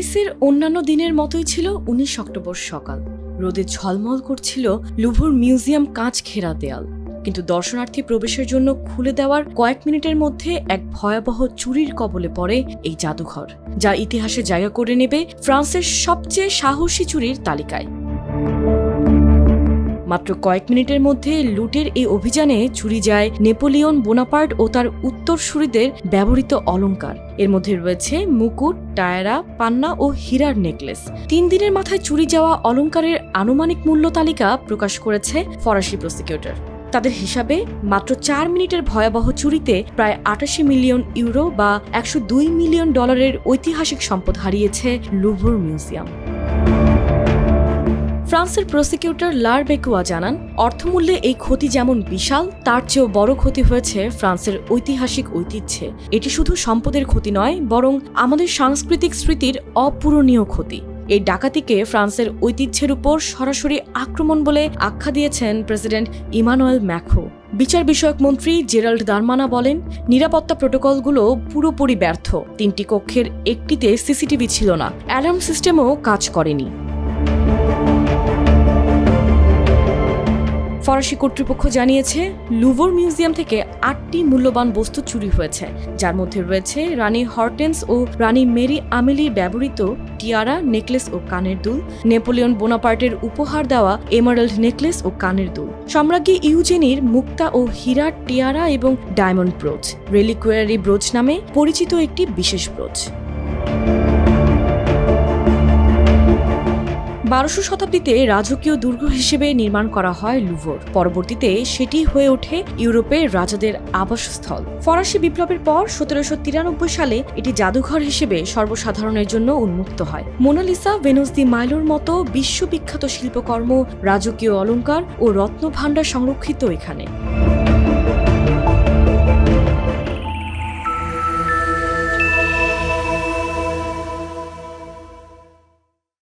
প্যারিসের অন্যান্য দিনের মতোই ছিল 19 অক্টোবর সকাল। রোদে ঝলমল করছিল লুভর মিউজিয়াম কাঁচ ঘেরা দেয়াল, কিন্তু দর্শনার্থী প্রবেশের জন্য খুলে দেওয়ার কয়েক মিনিটের মধ্যে এক ভয়াবহ চুরির কবলে পড়ে এই জাদুঘর, যা ইতিহাসে জায়গা করে নেবে ফ্রান্সের সবচেয়ে সাহসী চুরির তালিকায়। মাত্র কয়েক মিনিটের মধ্যে লুটের এই অভিযানে চুরি যায় নেপোলিয়ন বোনাপার্ট ও তার উত্তরসূরিদের ব্যবহৃত অলংকার। এর মধ্যে রয়েছে মুকুট, টায়রা, পান্না ও হীরার নেকলেস। 3 দিনের মাথায় চুরি যাওয়া অলংকারের আনুমানিক মূল্য তালিকা প্রকাশ করেছে ফরাসি প্রসিকিউটর। তাদের হিসাবে মাত্র 4 মিনিটের ভয়াবহ চুরিতে প্রায় 88 মিলিয়ন ইউরো বা $102 মিলিয়ন ঐতিহাসিক সম্পদ হারিয়েছে লুভর মিউজিয়াম। ফ্রান্সের প্রসিকিউটর লার বেকুয়া জানান, অর্থমূল্যে এই ক্ষতি যেমন বিশাল, তার চেয়েও বড় ক্ষতি হয়েছে ফ্রান্সের ঐতিহাসিক ঐতিহ্যে। এটি শুধু সম্পদের ক্ষতি নয়, বরং আমাদের সাংস্কৃতিক স্মৃতির অপূরণীয় ক্ষতি। এই ডাকাতিকে ফ্রান্সের ঐতিহ্যের উপর সরাসরি আক্রমণ বলে আখ্যা দিয়েছেন প্রেসিডেন্ট ইমানুয়েল ম্যাক্রো। বিচার বিষয়ক মন্ত্রী জেরাল্ড দারমানা বলেন, নিরাপত্তা প্রোটোকলগুলো পুরোপুরি ব্যর্থ। 3টি কক্ষের একটিতে সিসিটিভি ছিল না, অ্যালার্ম সিস্টেমও কাজ করেনি। ফরাসি কর্তৃপক্ষ জানিয়েছে, লুভর মিউজিয়াম থেকে 8টি মূল্যবান বস্তু চুরি হয়েছে, যার মধ্যে রয়েছে রানী হরটেন্স ও রানী মেরি আমেলির ব্যবহৃত টিয়ারা, নেকলেস ও কানের দুল, নেপোলিয়ন বোনাপার্টের উপহার দেওয়া এমারাল্ড নেকলেস ও কানের দুল, সম্রাজ্ঞী ইউজেনির মুক্তা ও হীরার টিয়ারা এবং ডায়মন্ড ব্রোচ, রেলিকুয়ারি ব্রোচ নামে পরিচিত একটি বিশেষ ব্রোচ। 12শো শতাব্দীতে রাজকীয় দুর্গ হিসেবে নির্মাণ করা হয় লুভর। পরবর্তীতে সেটি হয়ে ওঠে ইউরোপের রাজাদের আবাসস্থল। ফরাসি বিপ্লবের পর 1793 সালে এটি জাদুঘর হিসেবে সর্বসাধারণের জন্য উন্মুক্ত হয়। মোনালিসা, ভেনুস দি মাইলোর মতো বিশ্ববিখ্যাত শিল্পকর্ম, রাজকীয় অলংকার ও রত্নভাণ্ডার সংরক্ষিত এখানে।